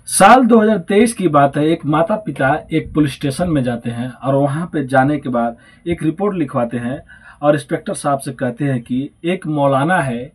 साल 2023 की बात है। एक माता पिता एक पुलिस स्टेशन में जाते हैं और वहां पे जाने के बाद एक रिपोर्ट लिखवाते हैं और इंस्पेक्टर साहब से कहते हैं कि एक मौलाना है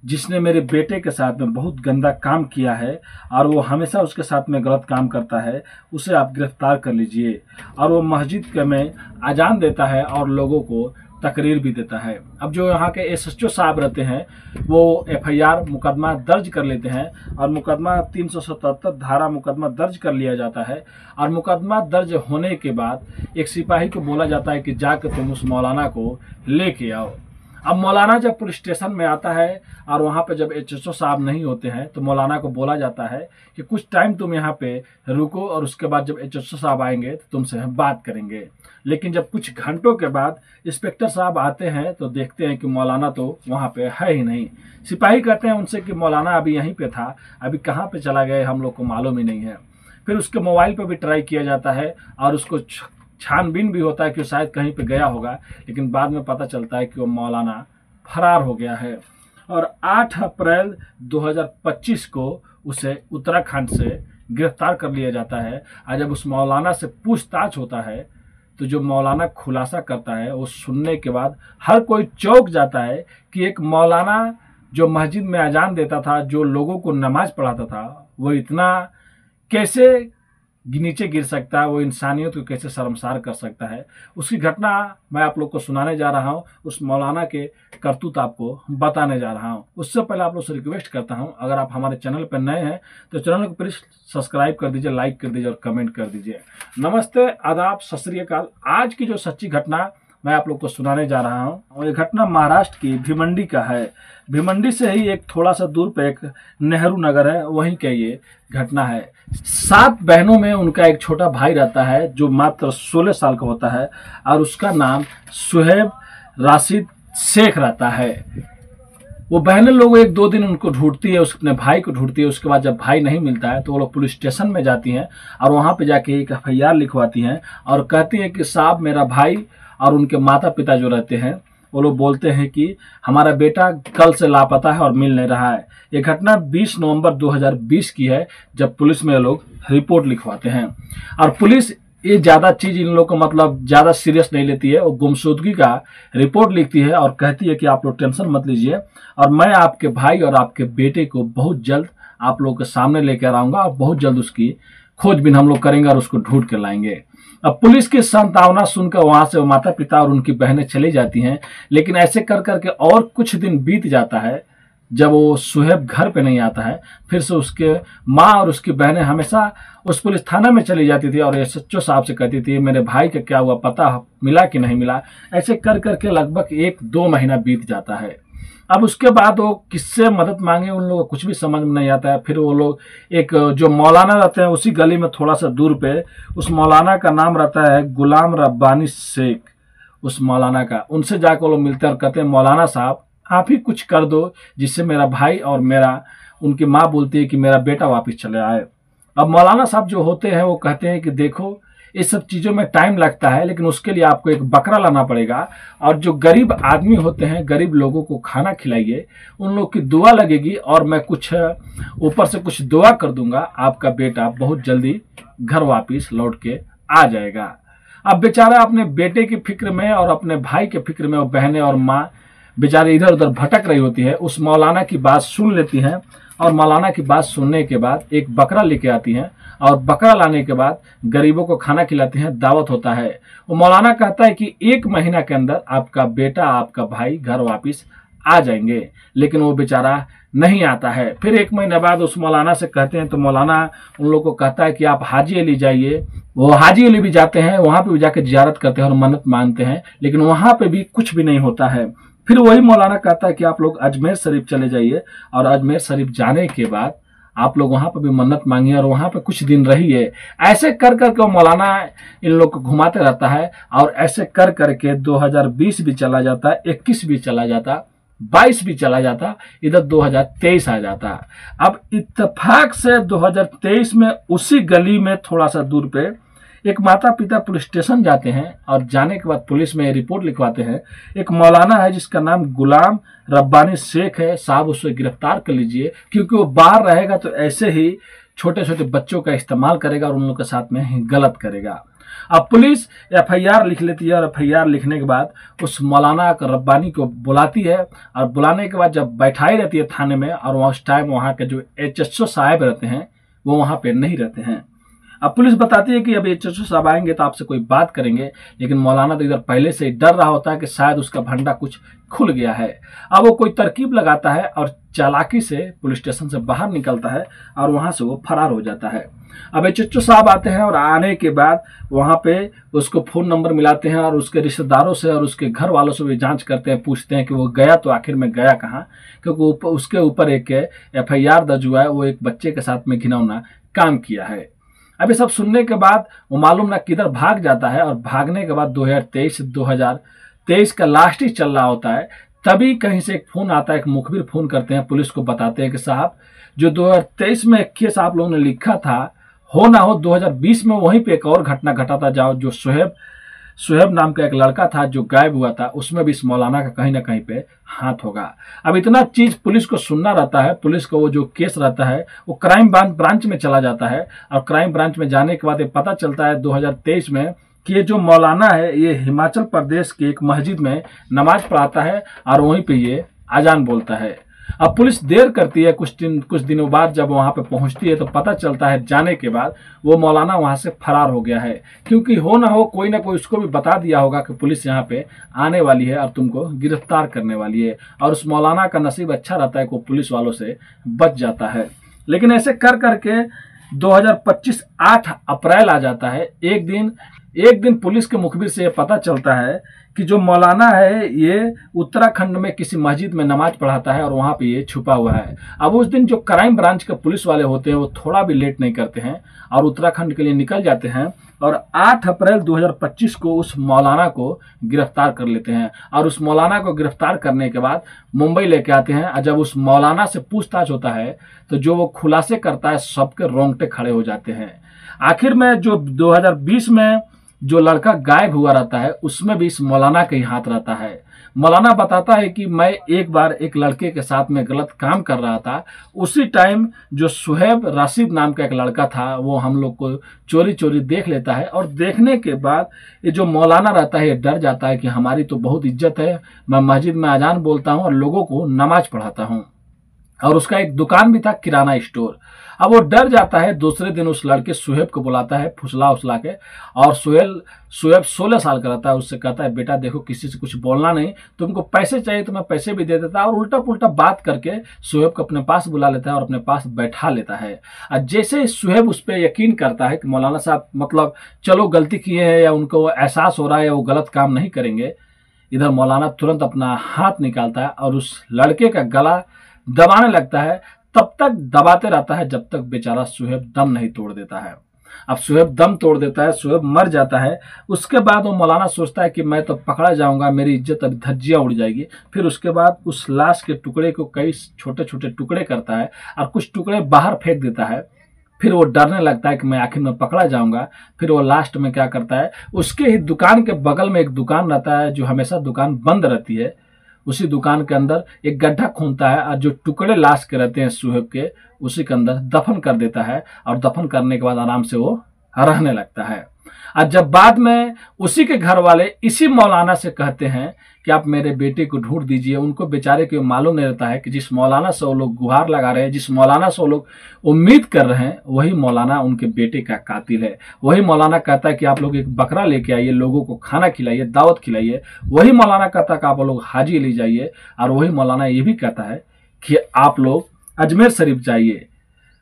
जिसने मेरे बेटे के साथ में बहुत गंदा काम किया है और वो हमेशा उसके साथ में गलत काम करता है, उसे आप गिरफ्तार कर लीजिए। और वो मस्जिद के में अजान देता है और लोगों को तकरीर भी देता है। अब जो यहाँ के एसएचओ साहब रहते हैं वो एफआईआर मुकदमा दर्ज कर लेते हैं और मुकदमा 377 धारा मुकदमा दर्ज कर लिया जाता है। और मुकदमा दर्ज होने के बाद एक सिपाही को बोला जाता है कि जाकर तुम उस मौलाना को लेके आओ। अब मौलाना जब पुलिस स्टेशन में आता है और वहाँ पे जब एसएचओ साहब नहीं होते हैं तो मौलाना को बोला जाता है कि कुछ टाइम तुम यहाँ पे रुको और उसके बाद जब एसएचओ साहब आएंगे तो तुमसे हम बात करेंगे। लेकिन जब कुछ घंटों के बाद इंस्पेक्टर साहब आते हैं तो देखते हैं कि मौलाना तो वहाँ पे है ही नहीं। सिपाही कहते हैं उनसे कि मौलाना अभी यहीं पे था, अभी कहाँ पे चला गया हम लोग को मालूम ही नहीं है। फिर उसके मोबाइल पर भी ट्राई किया जाता है और उसको छानबीन भी होता है कि शायद कहीं पे गया होगा, लेकिन बाद में पता चलता है कि वो मौलाना फरार हो गया है। और 8 अप्रैल 2025 को उसे उत्तराखंड से गिरफ्तार कर लिया जाता है। और जब उस मौलाना से पूछताछ होता है तो जो मौलाना खुलासा करता है वो सुनने के बाद हर कोई चौंक जाता है कि एक मौलाना जो मस्जिद में अजान देता था, जो लोगों को नमाज पढ़ाता था, वो इतना कैसे नीचे गिर सकता है, वो इंसानियत को कैसे शर्मसार कर सकता है। उसकी घटना मैं आप लोग को सुनाने जा रहा हूँ, उस मौलाना के करतूत आपको बताने जा रहा हूँ। उससे पहले आप लोग से रिक्वेस्ट करता हूँ, अगर आप हमारे चैनल पर नए हैं तो चैनल को प्लीज सब्सक्राइब कर दीजिए, लाइक कर दीजिए और कमेंट कर दीजिए। नमस्ते, आदाब, सत श्री अकाल। आज की जो सच्ची घटना मैं आप लोग को सुनाने जा रहा हूँ और ये घटना महाराष्ट्र की भिवंडी का है। भिवंडी से ही एक थोड़ा सा दूर पे एक नेहरू नगर है, वहीं का ये घटना है। 7 बहनों में उनका एक छोटा भाई रहता है जो मात्र 16 साल का होता है और उसका नाम सुहेब राशिद शेख रहता है। वो बहनें लोग 1-2 दिन उनको ढूंढती है, अपने भाई को ढूंढती है। उसके बाद जब भाई नहीं मिलता है तो वो लोग पुलिस स्टेशन में जाती हैं और वहां पे जाके एक एफआईआर लिखवाती हैं और कहती हैं कि साहब मेरा भाई और उनके माता पिता जो रहते हैं वो लोग बोलते हैं कि हमारा बेटा कल से लापता है और मिल नहीं रहा है। ये घटना 20 नवंबर 2020 की है जब पुलिस में लोग रिपोर्ट लिखवाते हैं। और पुलिस ये ज़्यादा चीज़ इन लोग को मतलब ज़्यादा सीरियस नहीं लेती है। वो गुमशुदगी का रिपोर्ट लिखती है और कहती है कि आप लोग टेंशन मत लीजिए और मैं आपके भाई और आपके बेटे को बहुत जल्द आप लोग के सामने लेकर आऊँगा और बहुत जल्द उसकी खोजबीन हम लोग करेंगे और उसको ढूंढ के लाएंगे। अब पुलिस की सांत्वना सुनकर वहां से माता पिता और उनकी बहनें चली जाती हैं। लेकिन ऐसे कर करके और कुछ दिन बीत जाता है। जब वो सुहेब घर पे नहीं आता है, फिर से उसके माँ और उसकी बहनें हमेशा उस पुलिस थाना में चली जाती थी और एसएचओ साहब से कहती थी मेरे भाई का क्या हुआ, पता मिला कि नहीं मिला। ऐसे कर करके लगभग 1-2 महीना बीत जाता है। अब उसके बाद वो किससे मदद मांगे उन लोगों को कुछ भी समझ में नहीं आता है। फिर वो लोग एक जो मौलाना रहते हैं उसी गली में थोड़ा सा दूर पे, उस मौलाना का नाम रहता है गुलाम रब्बानी शेख, उस मौलाना का, उनसे जाकर वो लोग मिलते हैं और कहते हैं मौलाना साहब आप ही कुछ कर दो जिससे मेरा भाई और मेरा, उनकी माँ बोलती है कि मेरा बेटा वापस चले आए। अब मौलाना साहब जो होते हैं वो कहते हैं कि देखो इस सब चीज़ों में टाइम लगता है, लेकिन उसके लिए आपको एक बकरा लाना पड़ेगा और जो गरीब आदमी होते हैं, गरीब लोगों को खाना खिलाइए, उन लोग की दुआ लगेगी और मैं कुछ ऊपर से कुछ दुआ कर दूंगा, आपका बेटा बहुत जल्दी घर वापस लौट के आ जाएगा। अब बेचारा अपने बेटे की फिक्र में और अपने भाई के फिक्र में वो बहनें और माँ बेचारे इधर उधर भटक रही होती है। उस मौलाना की बात सुन लेती हैं और मौलाना की बात सुनने के बाद एक बकरा लेके आती हैं और बकरा लाने के बाद गरीबों को खाना खिलाते हैं, दावत होता है। वो मौलाना कहता है कि 1 महीना के अंदर आपका बेटा आपका भाई घर वापस आ जाएंगे, लेकिन वो बेचारा नहीं आता है। फिर 1 महीने बाद उस मौलाना से कहते हैं तो मौलाना उन लोग को कहता है कि आप हाजी अली जाइए। वो हाजी अली भी जाते हैं, वहां पे भी जाकर जियारत करते हैं और मन्नत मांगते हैं, लेकिन वहां पे भी कुछ भी नहीं होता है। फिर वही मौलाना कहता है कि आप लोग अजमेर शरीफ चले जाइए और अजमेर शरीफ जाने के बाद आप लोग वहां पर भी मन्नत मांगिए और वहां पे कुछ दिन रहिए। ऐसे कर करके मौलाना इन लोग को घुमाते रहता है और ऐसे कर करके 2020 भी चला जाता, 21 भी चला जाता, 22 भी चला जाता, इधर 2023 आ जाता। अब इत्तेफाक से 2023 में उसी गली में थोड़ा सा दूर पे एक माता पिता पुलिस स्टेशन जाते हैं और जाने के बाद पुलिस में रिपोर्ट लिखवाते हैं एक मौलाना है जिसका नाम गुलाम रब्बानी शेख है, साहब उससे गिरफ्तार कर लीजिए, क्योंकि वो बाहर रहेगा तो ऐसे ही छोटे छोटे बच्चों का इस्तेमाल करेगा और उन लोगों के साथ में गलत करेगा। अब पुलिस एफआईआर लिख लेती है और एफआईआर लिखने के बाद उस मौलाना रब्बानी को बुलाती है और बुलाने के बाद जब बैठाई रहती है थाने में, और उस टाइम वहाँ के जो एचएसओ साहब रहते हैं वो वहाँ पे नहीं रहते हैं। अब पुलिस बताती है कि अब एचएसओ साहब आएंगे तो आपसे कोई बात करेंगे, लेकिन मौलाना तो इधर पहले से ही डर रहा होता है कि शायद उसका भंडा कुछ खुल गया है। अब वो कोई तरकीब लगाता है और चालाकी से पुलिस स्टेशन से बाहर निकलता है और वहां से वो फरार हो जाता है। अब एचएसओ साहब आते हैं और आने के बाद वहां पे उसको फोन नंबर मिलाते हैं और उसके रिश्तेदारों से और उसके घर वालों से भी जांच करते हैं, पूछते हैं कि वो गया तो आखिर में गया कहाँ, क्योंकि उसके ऊपर एक एफआईआर दर्ज हुआ है, वो एक बच्चे के साथ में घिनौना काम किया है। अब ये सब सुनने के बाद वो मालूम ना किधर भाग जाता है और भागने के बाद 2023 का लास्ट ही चल रहा होता है। तभी कहीं से एक फोन आता है, एक मुखबिर फोन करते हैं, पुलिस को बताते हैं कि साहब जो 2023 में एक केस आप लोगों ने लिखा था, हो ना हो 2020 में वहीं पे एक और घटना घटा था, जाओ जो सुहेब नाम का एक लड़का था जो गायब हुआ था, उसमें भी इस मौलाना का कहीं ना कहीं पे हाथ होगा। अब इतना चीज पुलिस को सुनना रहता है, पुलिस को वो जो केस रहता है वो क्राइम ब्रांच में चला जाता है और क्राइम ब्रांच में जाने के बाद ये पता चलता है 2023 में कि ये जो मौलाना है ये हिमाचल प्रदेश की एक मस्जिद में नमाज पढ़ाता है और वहीं पे ये अजान बोलता है। अब पुलिस देर करती है, कुछ दिनों बाद जब वहां पे पहुंचती है तो पता चलता है जाने के बाद वो मौलाना वहां से फरार हो गया है, क्योंकि हो ना हो कोई ना कोई उसको भी बता दिया होगा कि पुलिस यहाँ पे आने वाली है और तुमको गिरफ्तार करने वाली है। और उस मौलाना का नसीब अच्छा रहता है कि वो पुलिस वालों से बच जाता है। लेकिन ऐसे कर करके 2025 8 अप्रैल आ जाता है। एक दिन पुलिस के मुखबिर से ये पता चलता है कि जो मौलाना है ये उत्तराखंड में किसी मस्जिद में नमाज पढ़ाता है और वहां पे ये छुपा हुआ है। अब उस दिन जो क्राइम ब्रांच के पुलिस वाले होते हैं वो थोड़ा भी लेट नहीं करते हैं और उत्तराखंड के लिए निकल जाते हैं और 8 अप्रैल 2025 को उस मौलाना को गिरफ्तार कर लेते हैं। और उस मौलाना को गिरफ्तार करने के बाद मुंबई लेके आते हैं और जब उस मौलाना से पूछताछ होता है तो जो वो खुलासे करता है सबके रोंगटे खड़े हो जाते हैं। आखिर में जो 2020 में जो लड़का गायब हुआ रहता है उसमें भी इस मौलाना का ही हाथ रहता है। मौलाना बताता है कि मैं एक बार एक लड़के के साथ में गलत काम कर रहा था, उसी टाइम जो सुहेब राशिद नाम का एक लड़का था वो हम लोग को चोरी चोरी देख लेता है और देखने के बाद ये जो मौलाना रहता है ये डर जाता है कि हमारी तो बहुत इज्जत है, मैं मस्जिद में अजान बोलता हूँ और लोगों को नमाज पढ़ाता हूँ। और उसका एक दुकान भी था, किराना स्टोर। अब वो डर जाता है। दूसरे दिन उस लड़के सुहेब को बुलाता है फुसला उछला के और सुहेब 16 साल का रहता है। उससे कहता है बेटा देखो किसी से कुछ बोलना नहीं, तुमको पैसे चाहिए तो मैं पैसे भी दे देता। और उल्टा पुल्टा बात करके सुहेब को अपने पास बुला लेता है और अपने पास बैठा लेता है। और जैसे सुहेब उस पर यकीन करता है कि मौलाना साहब मतलब चलो गलती किए हैं या उनको एहसास हो रहा है या वो गलत काम नहीं करेंगे, इधर मौलाना तुरंत अपना हाथ निकालता है और उस लड़के का गला दबाने लगता है। तब तक दबाते रहता है जब तक बेचारा सुहेब दम नहीं तोड़ देता है। अब सुहेब दम तोड़ देता है, सुहेब मर जाता है। उसके बाद वो मौलाना सोचता है कि मैं तो पकड़ा जाऊंगा, मेरी इज्जत अभी धज्जियां उड़ जाएगी। फिर उसके बाद उस लाश के टुकड़े को कई छोटे छोटे टुकड़े करता है और कुछ टुकड़े बाहर फेंक देता है। फिर वो डरने लगता है कि मैं आखिर में पकड़ा जाऊंगा। फिर वो लास्ट में क्या करता है, उसके ही दुकान के बगल में एक दुकान रहता है जो हमेशा दुकान बंद रहती है, उसी दुकान के अंदर एक गड्ढा खूंदता है और जो टुकड़े लाश के रहते हैं सुहेब के उसी के अंदर दफन कर देता है। और दफन करने के बाद आराम से वो रहने लगता है। और जब बाद में उसी के घर वाले इसी मौलाना से कहते हैं कि आप मेरे बेटे को ढूंढ दीजिए, उनको बेचारे को मालूम नहीं रहता है कि जिस मौलाना से वो लोग गुहार लगा रहे हैं, जिस मौलाना से वो लोग उम्मीद कर रहे हैं, वही मौलाना उनके बेटे का कातिल है। वही मौलाना कहता है कि आप लोग एक बकरा लेके आइए, लोगों को खाना खिलाइए, दावत खिलाइए। वही मौलाना कहता है कि आप लोग हाजी ले जाइए। और वही मौलाना ये भी कहता है कि आप लोग अजमेर शरीफ जाइए।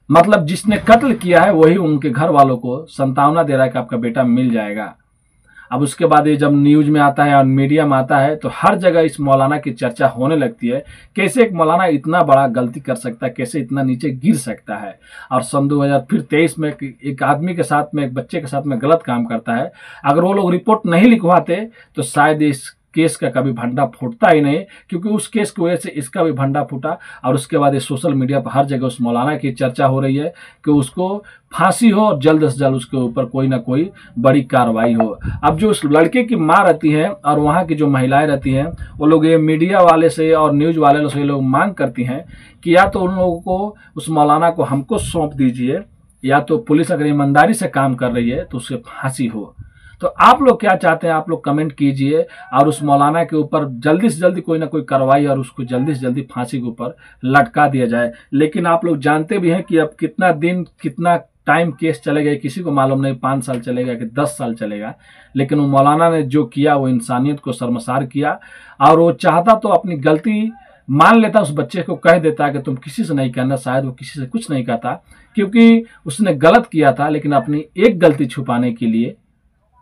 मतलब जिसने कत्ल किया है वही उनके घर वालों को संतावना दे रहा है कि आपका बेटा मिल जाएगा। अब उसके बाद ये जब न्यूज में आता है और मीडिया में आता है तो हर जगह इस मौलाना की चर्चा होने लगती है। कैसे एक मौलाना इतना बड़ा गलती कर सकता है, कैसे इतना नीचे गिर सकता है। और सन 2023 में एक आदमी के साथ में, एक बच्चे के साथ में गलत काम करता है। अगर वो लोग रिपोर्ट नहीं लिखवाते तो शायद इस केस का कभी भंडा फूटता ही नहीं, क्योंकि उस केस की वजह से इसका भी भंडा फूटा। और उसके बाद ये सोशल मीडिया पर हर जगह उस मौलाना की चर्चा हो रही है कि उसको फांसी हो और जल्द से जल्द उसके ऊपर कोई ना कोई बड़ी कार्रवाई हो। अब जो उस लड़के की माँ रहती है और वहाँ की जो महिलाएं रहती हैं वो लोग ये मीडिया वाले से और न्यूज वाले से लोग मांग करती हैं कि या तो उन लोगों को, उस मौलाना को हमको सौंप दीजिए या तो पुलिस अगर ईमानदारी से काम कर रही है तो उससे फांसी हो। तो आप लोग क्या चाहते हैं, आप लोग कमेंट कीजिए और उस मौलाना के ऊपर जल्दी से जल्दी कोई ना कोई कार्रवाई और उसको जल्दी से जल्दी फांसी के ऊपर लटका दिया जाए। लेकिन आप लोग जानते भी हैं कि अब कितना दिन कितना टाइम केस चलेगा किसी को मालूम नहीं, 5 साल चलेगा कि 10 साल चलेगा। लेकिन वो मौलाना ने जो किया वो इंसानियत को शर्मसार किया, और वो चाहता तो अपनी गलती मान लेता, उस बच्चे को कह देता कि तुम किसी से नहीं कहना, शायद वो किसी से कुछ नहीं कहता क्योंकि उसने गलत किया था। लेकिन अपनी एक गलती छुपाने के लिए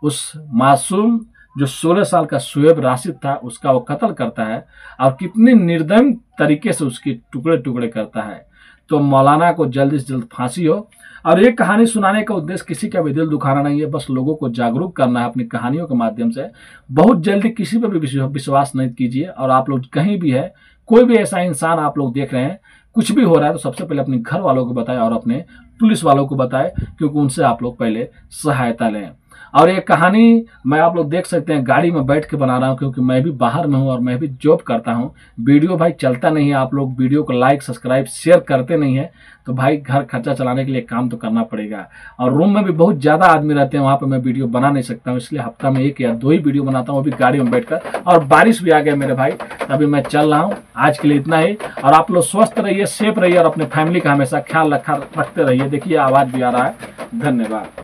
उस मासूम जो 16 साल का शुएब राशिद था उसका वो कत्ल करता है, और कितनी निर्दयी तरीके से उसके टुकड़े टुकड़े करता है। तो मौलाना को जल्द से जल्द फांसी हो। और ये कहानी सुनाने का उद्देश्य किसी का भी दिल दुखाना नहीं है, बस लोगों को जागरूक करना है अपनी कहानियों के माध्यम से। बहुत जल्दी किसी पर भी विश्वास नहीं कीजिए। और आप लोग कहीं भी है, कोई भी ऐसा इंसान आप लोग देख रहे हैं, कुछ भी हो रहा है, तो सबसे पहले अपने घर वालों को बताएं और अपने पुलिस वालों को बताएं, क्योंकि उनसे आप लोग पहले सहायता लें। और ये कहानी मैं आप लोग देख सकते हैं गाड़ी में बैठ के बना रहा हूँ, क्योंकि मैं भी बाहर में हूँ और मैं भी जॉब करता हूँ। वीडियो भाई चलता नहीं है, आप लोग वीडियो को लाइक सब्सक्राइब शेयर करते नहीं है, तो भाई घर खर्चा चलाने के लिए काम तो करना पड़ेगा। और रूम में भी बहुत ज़्यादा आदमी रहते हैं, वहाँ पर मैं वीडियो बना नहीं सकता हूँ, इसलिए हफ्ता में 1 या 2 ही वीडियो बनाता हूँ, वो भी गाड़ी में बैठकर। और बारिश भी आ गया मेरे भाई, अभी मैं चल रहा हूँ। आज के लिए इतना ही, और आप लोग स्वस्थ रहिए, सेफ रहिए और अपने फैमिली का हमेशा ख्याल रखते रहिए। देखिए आवाज़ भी आ रहा है। धन्यवाद।